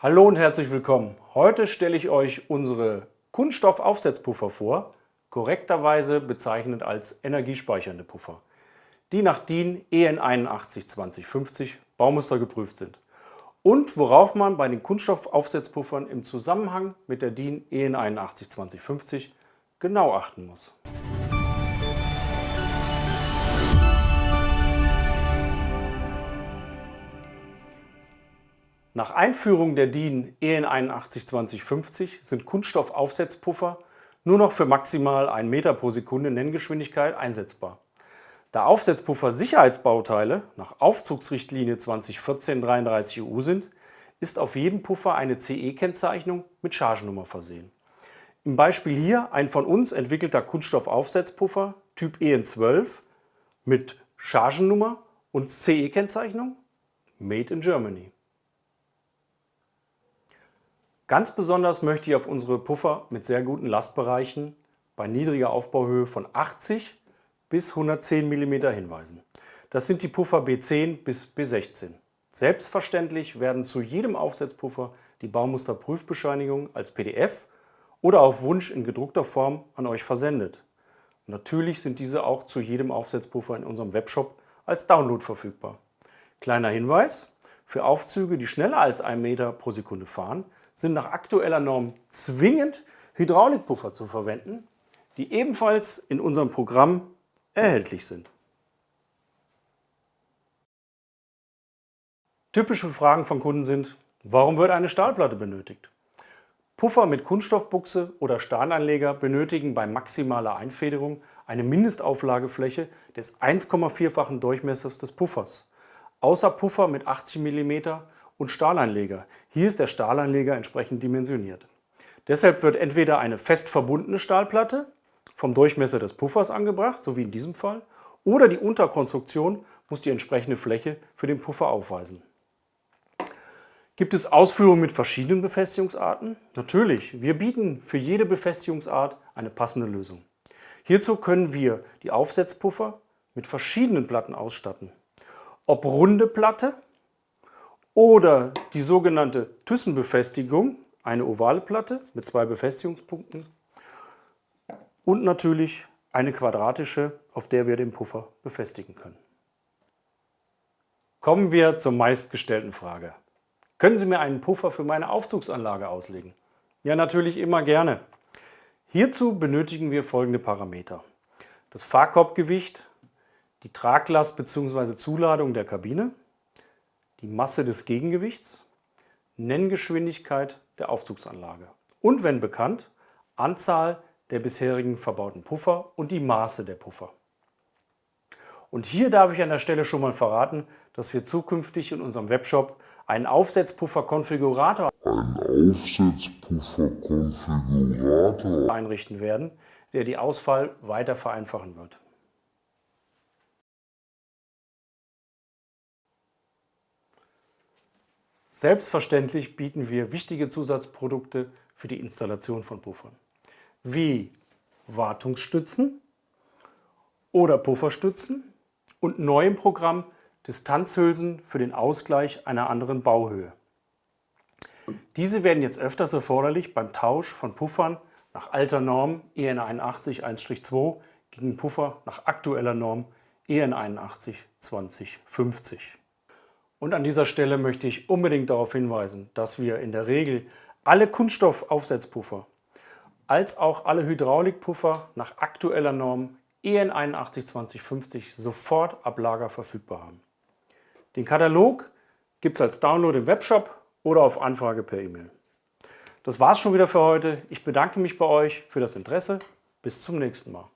Hallo und herzlich willkommen. Heute stelle ich euch unsere Kunststoffaufsetzpuffer vor, korrekterweise bezeichnet als energiespeichernde Puffer, die nach DIN EN 81 2050 Baumuster geprüft sind und worauf man bei den Kunststoffaufsetzpuffern im Zusammenhang mit der DIN EN 81 2050 genau achten muss. Nach Einführung der DIN EN 81 2050 sind Kunststoffaufsetzpuffer nur noch für maximal 1 Meter pro Sekunde Nenngeschwindigkeit einsetzbar. Da Aufsetzpuffer Sicherheitsbauteile nach Aufzugsrichtlinie 2014/33 EU sind, ist auf jedem Puffer eine CE-Kennzeichnung mit Chargennummer versehen. Im Beispiel hier ein von uns entwickelter Kunststoffaufsetzpuffer Typ EN 12 mit Chargennummer und CE-Kennzeichnung Made in Germany. Ganz besonders möchte ich auf unsere Puffer mit sehr guten Lastbereichen bei niedriger Aufbauhöhe von 80 bis 110 mm hinweisen. Das sind die Puffer B10 bis B16. Selbstverständlich werden zu jedem Aufsetzpuffer die Baumusterprüfbescheinigungen als PDF oder auf Wunsch in gedruckter Form an euch versendet. Natürlich sind diese auch zu jedem Aufsetzpuffer in unserem Webshop als Download verfügbar. Kleiner Hinweis: Für Aufzüge, die schneller als 1 Meter pro Sekunde fahren, sind nach aktueller Norm zwingend Hydraulikpuffer zu verwenden, die ebenfalls in unserem Programm erhältlich sind. Typische Fragen von Kunden sind: Warum wird eine Stahlplatte benötigt? Puffer mit Kunststoffbuchse oder Stahlanleger benötigen bei maximaler Einfederung eine Mindestauflagefläche des 1,4-fachen Durchmessers des Puffers, außer Puffer mit 80 mm und Stahlanleger. Hier ist der Stahlanleger entsprechend dimensioniert. Deshalb wird entweder eine fest verbundene Stahlplatte vom Durchmesser des Puffers angebracht, so wie in diesem Fall, oder die Unterkonstruktion muss die entsprechende Fläche für den Puffer aufweisen. Gibt es Ausführungen mit verschiedenen Befestigungsarten? Natürlich, wir bieten für jede Befestigungsart eine passende Lösung. Hierzu können wir die Aufsetzpuffer mit verschiedenen Platten ausstatten. Ob runde Platte oder die sogenannte Thyssenbefestigung, eine ovale Platte mit 2 Befestigungspunkten, und natürlich eine quadratische, auf der wir den Puffer befestigen können. Kommen wir zur meistgestellten Frage: Können Sie mir einen Puffer für meine Aufzugsanlage auslegen? Ja, natürlich immer gerne. Hierzu benötigen wir folgende Parameter: Das Fahrkorbgewicht, die Traglast bzw. Zuladung der Kabine, die Masse des Gegengewichts, Nenngeschwindigkeit der Aufzugsanlage und, wenn bekannt, Anzahl der bisherigen verbauten Puffer und die Maße der Puffer. Und hier darf ich an der Stelle schon mal verraten, dass wir zukünftig in unserem Webshop einen Aufsetzpuffer-Konfigurator einrichten werden, der die Auswahl weiter vereinfachen wird. Selbstverständlich bieten wir wichtige Zusatzprodukte für die Installation von Puffern, wie Wartungsstützen oder Pufferstützen und neu im Programm Distanzhülsen für den Ausgleich einer anderen Bauhöhe. Diese werden jetzt öfters erforderlich beim Tausch von Puffern nach alter Norm EN 81 1-2 gegen Puffer nach aktueller Norm EN 81 2050. Und an dieser Stelle möchte ich unbedingt darauf hinweisen, dass wir in der Regel alle Kunststoffaufsetzpuffer als auch alle Hydraulikpuffer nach aktueller Norm EN 81 2050 sofort ab Lager verfügbar haben. Den Katalog gibt es als Download im Webshop oder auf Anfrage per E-Mail. Das war's schon wieder für heute. Ich bedanke mich bei euch für das Interesse. Bis zum nächsten Mal.